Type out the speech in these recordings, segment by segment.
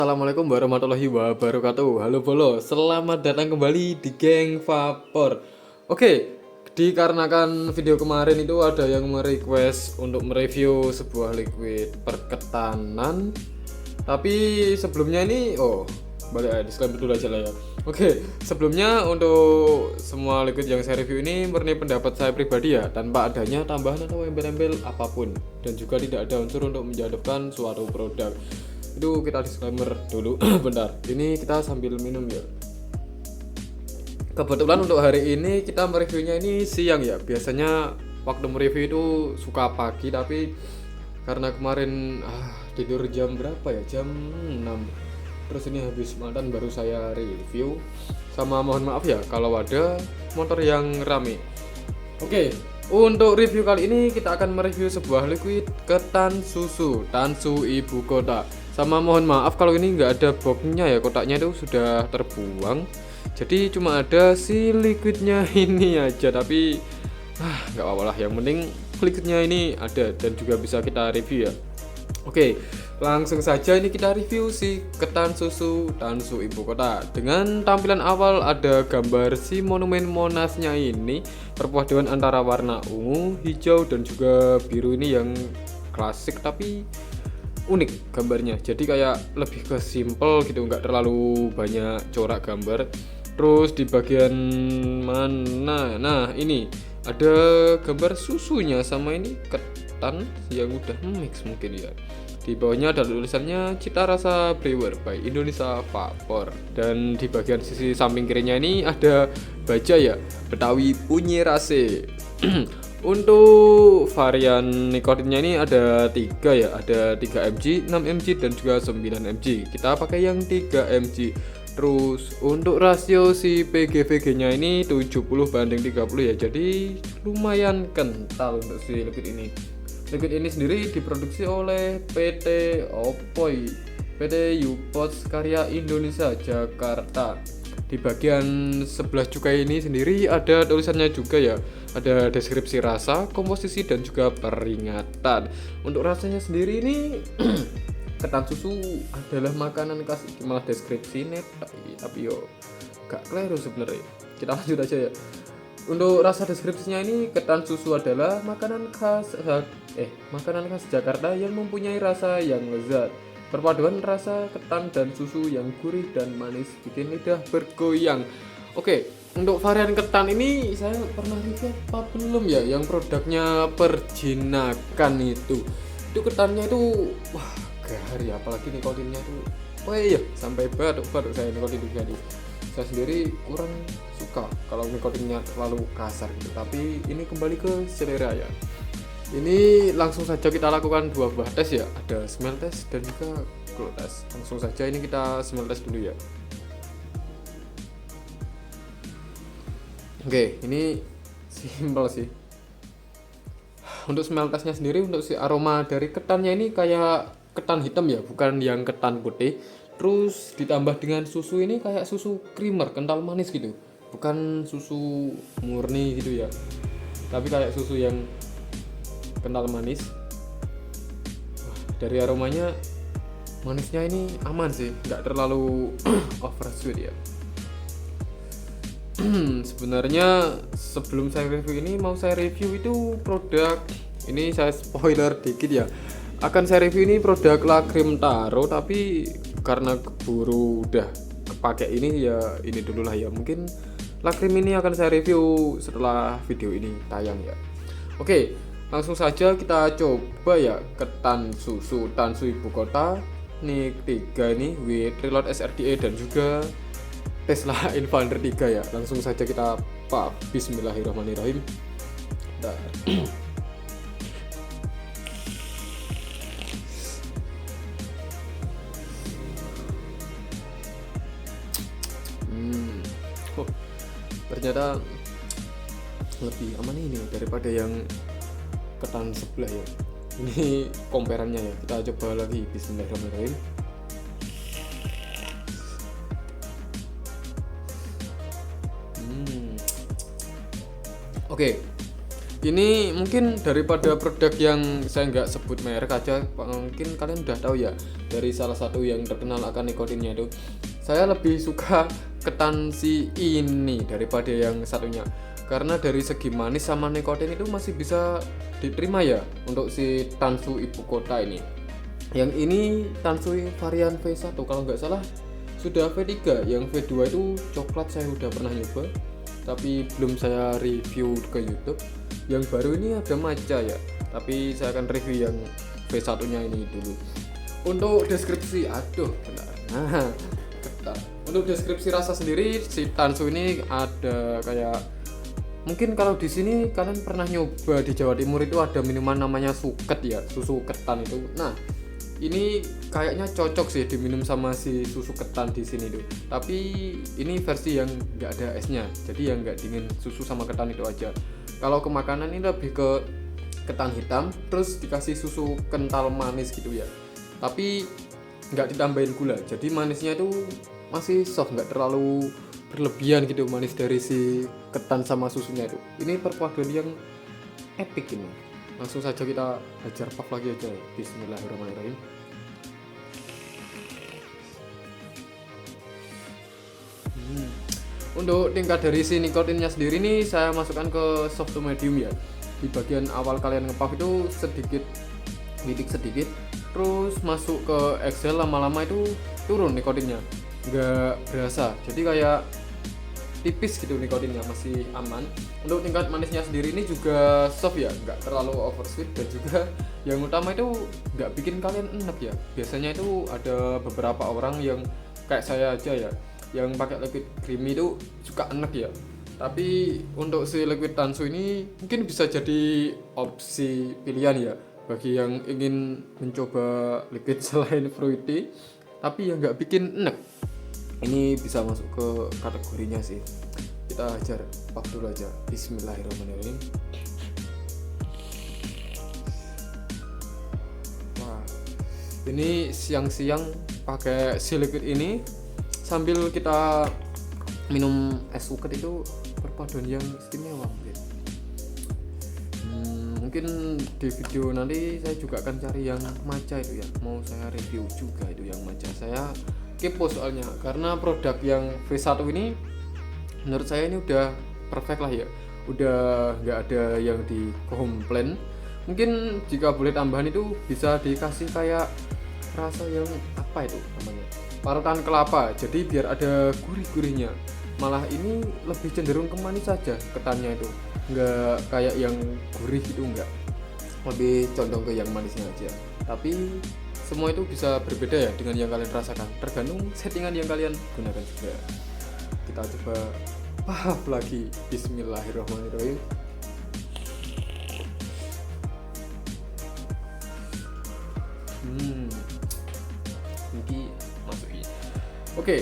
Assalamualaikum warahmatullahi wabarakatuh. Halo Bolo, selamat datang kembali di Geng Vapor. Oke, dikarenakan video kemarin itu ada yang merequest untuk mereview sebuah liquid perketanan. Tapi sebelumnya ini, balik disclaimer dulu aja lah ya. Oke, sebelumnya untuk semua liquid yang saya review ini murni pendapat saya pribadi ya, tanpa adanya tambahan atau embel-embel apapun, dan juga tidak ada unsur untuk menjatuhkan suatu produk. Itu kita disclaimer dulu. Bentar, ini kita sambil minum ya. Kebetulan untuk hari ini kita mereviewnya ini siang ya. Biasanya waktu mereview itu suka pagi, tapi karena kemarin tidur jam berapa ya, jam 6, terus ini habis makan baru saya review. Sama mohon maaf ya kalau ada motor yang rame. Oke, untuk review kali ini kita akan mereview sebuah liquid ketan susu Tansu Ibu Kota. Sama mohon maaf kalau ini nggak ada boxnya ya, kotaknya itu sudah terbuang. Jadi cuma ada si liquidnya ini aja, tapi nggak apa-apa lah. Yang penting liquidnya ini ada dan juga bisa kita review ya. Oke, langsung saja ini kita review si ketan susu Tansu Ibu Kota. Dengan tampilan awal ada gambar si monumen Monasnya ini, perpaduan antara warna ungu, hijau dan juga biru ini yang klasik tapi unik gambarnya. Jadi kayak lebih ke simple gitu, nggak terlalu banyak corak gambar. Terus di bagian mana? Nah, ini ada gambar susunya sama ini ketan yang udah mix mungkin ya. Di bawahnya ada tulisannya Cita Rasa Brewer by Indonesia Vapor. Dan di bagian sisi samping kirinya ini ada baja ya, Betawi Punyi Rase. Untuk varian nikotinnya ini ada 3 ya, ada 3 mg, 6 mg dan juga 9 mg. Kita pakai yang 3 mg. Terus untuk rasio si PGVG-nya ini 70/30 ya. Jadi lumayan kental untuk si liquid ini. Liquid ini sendiri diproduksi oleh PT Opoy, PT Yupots Karya Indonesia Jakarta. Di bagian sebelah cukai ini sendiri ada tulisannya juga ya, ada deskripsi rasa, komposisi dan juga peringatan. Untuk rasanya sendiri ini ketan susu adalah makanan khas, malah deskripsi net tapi yo gak keliru sebenarnya. Kita lanjut aja ya. Untuk rasa deskripsinya ini, ketan susu adalah makanan khas Jakarta yang mempunyai rasa yang lezat. Perpaduan rasa ketan dan susu yang gurih dan manis bikin lidah bergoyang. Oke, untuk varian ketan ini saya pernah review apa belum ya? Yang produknya Perjinakan itu ketannya itu gahar ya, apalagi nikotinnya itu. Sampai batuk-batuk saya nikotin juga nih. Saya sendiri kurang suka kalau nikotinnya terlalu kasar gitu, tapi ini kembali ke selera ya. Ini langsung saja kita lakukan 2 buah tes ya, ada smell test dan juga glow test. Langsung saja ini kita smell test dulu ya. Oke, ini simple sih. Untuk smell testnya sendiri, untuk si aroma dari ketannya ini kayak ketan hitam ya, bukan yang ketan putih. Terus ditambah dengan susu ini kayak susu creamer kental manis gitu, bukan susu murni gitu ya, tapi kayak susu yang kental manis. Dari aromanya, manisnya ini aman sih, nggak terlalu over sweet ya. Sebenarnya sebelum saya review ini, mau saya review itu produk ini, saya spoiler dikit ya, akan saya review ini produk La Creme Taro, tapi karena keburu udah kepake ini ya, ini dulu lah ya. Mungkin La Creme ini akan saya review setelah video ini tayang ya. Oke, langsung saja kita coba ya ketan susu Tansu Ibu Kota nih 3 ini with reload SRDA dan juga Tesla Invader 3 ya. Langsung saja kita Bismillahirrahmanirrahim. Ternyata lebih aman ini daripada yang ketan sebelah ya. Ini comparannya ya, kita coba lagi. Bismillahirrahmanirrahim. Oke, Ini mungkin daripada produk yang saya nggak sebut merek aja, mungkin kalian udah tahu ya dari salah satu yang terkenal akan nikotinnya itu. Saya lebih suka ketan si ini daripada yang satunya, karena dari segi manis sama nikotin itu masih bisa diterima ya untuk si Tansu Ibu Kota ini. Yang ini Tansu varian V1 kalau nggak salah sudah V3, yang V2 itu coklat saya udah pernah nyoba tapi belum saya review ke YouTube. Yang baru ini ada matcha ya, tapi saya akan review yang V1 nya ini dulu. Untuk deskripsi, bentar. Nah, ketar. Untuk deskripsi rasa sendiri, si Tansu ini ada kayak, mungkin kalau di sini kalian pernah nyoba di Jawa Timur itu ada minuman namanya suket ya, susu ketan itu. Nah, ini kayaknya cocok sih diminum sama si susu ketan di sini tuh. Tapi ini versi yang nggak ada esnya, jadi yang nggak dingin, susu sama ketan itu aja. Kalau ke makanan ini lebih ke ketan hitam, terus dikasih susu kental manis gitu ya. Tapi nggak ditambahin gula, jadi manisnya itu masih soft, nggak terlalu berlebihan gitu manis dari si ketan sama susunya itu. Ini perpaduan yang epic ini. Langsung saja kita hajar puff lagi aja. Bismillahirrahmanirrahim. Untuk tingkat dari si nikotinnya sendiri nih saya masukkan ke soft to medium ya. Di bagian awal kalian ngepuff itu sedikit sedikit, terus masuk ke exhale, lama-lama itu turun nikotinnya, nggak berasa, jadi kayak tipis gitu nikotinnya, masih aman. Untuk tingkat manisnya sendiri ini juga soft ya, nggak terlalu oversweet, dan juga yang utama itu nggak bikin kalian enak ya. Biasanya itu ada beberapa orang yang kayak saya aja ya, yang pakai liquid creamy itu suka enak ya. Tapi untuk si liquid Tansu ini mungkin bisa jadi opsi pilihan ya bagi yang ingin mencoba liquid selain fruity tapi yang nggak bikin enak. Ini bisa masuk ke kategorinya sih. Kita hajar puff dulu aja. Bismillahirrahmanirrahim. Wah, ini siang-siang pakai si liquid ini sambil kita minum es suket itu perpaduan yang istimewa mungkin. Mungkin di video nanti saya juga akan cari yang matcha itu ya, mau saya review juga itu yang matcha. Saya kepo soalnya, karena produk yang V1 ini menurut saya ini udah perfect lah ya, udah nggak ada yang dikomplain. Mungkin jika boleh tambahan itu bisa dikasih kayak rasa yang apa itu namanya, parutan kelapa, jadi biar ada gurih-gurihnya. Malah ini lebih cenderung ke manis saja ketannya itu, nggak kayak yang gurih itu, nggak, lebih condong ke yang manisnya aja. Tapi semua itu bisa berbeda ya dengan yang kalian rasakan, tergantung settingan yang kalian gunakan juga. Kita coba puff lagi. Bismillahirrahmanirrahim. Ini masukin. Oke,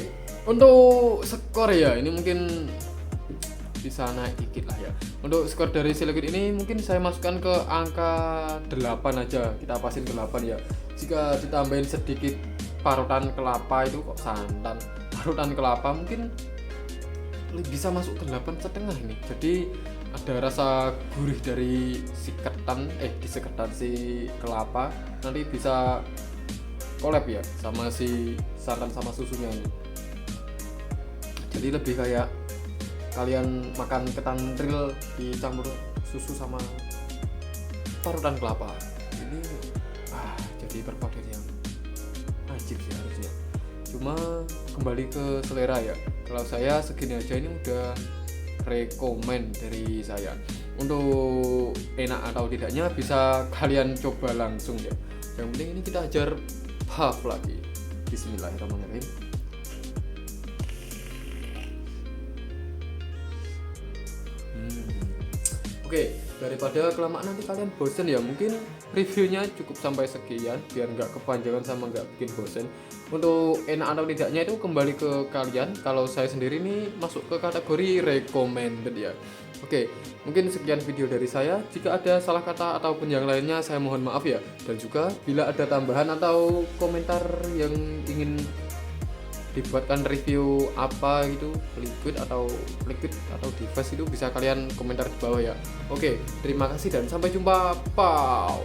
untuk skor ya ini mungkin bisa naik dikit lah ya. Untuk skor dari si liquid ini mungkin saya masukkan ke angka 8 aja. Kita pasin ke 8 ya. Jika ditambahin sedikit parutan kelapa itu, kok santan, parutan kelapa, mungkin bisa masuk ke 8,5 ini. Jadi ada rasa gurih dari si ketan, si kelapa, nanti bisa collab ya sama si santan sama susunya ini. Jadi lebih kayak kalian makan ketan real dicampur susu sama parutan kelapa. Ini jadi perpaduan yang ajib sih harusnya. Cuma kembali ke selera ya. Kalau saya segini aja ini udah rekomen dari saya. Untuk enak atau tidaknya bisa kalian coba langsung ya. Yang penting ini kita ajar puff lagi. Bismillahirrahmanirrahim. Oke, daripada kelamaan nanti kalian bosen ya, mungkin reviewnya cukup sampai sekian biar nggak kepanjangan sama nggak bikin bosen. Untuk enak atau tidaknya itu kembali ke kalian. Kalau saya sendiri nih masuk ke kategori recommended ya. Oke, mungkin sekian video dari saya. Jika ada salah kata ataupun yang lainnya saya mohon maaf ya. Dan juga bila ada tambahan atau komentar yang ingin dibuatkan review apa gitu, liquid atau device itu bisa kalian komentar di bawah ya. Oke, terima kasih dan sampai jumpa. Pow.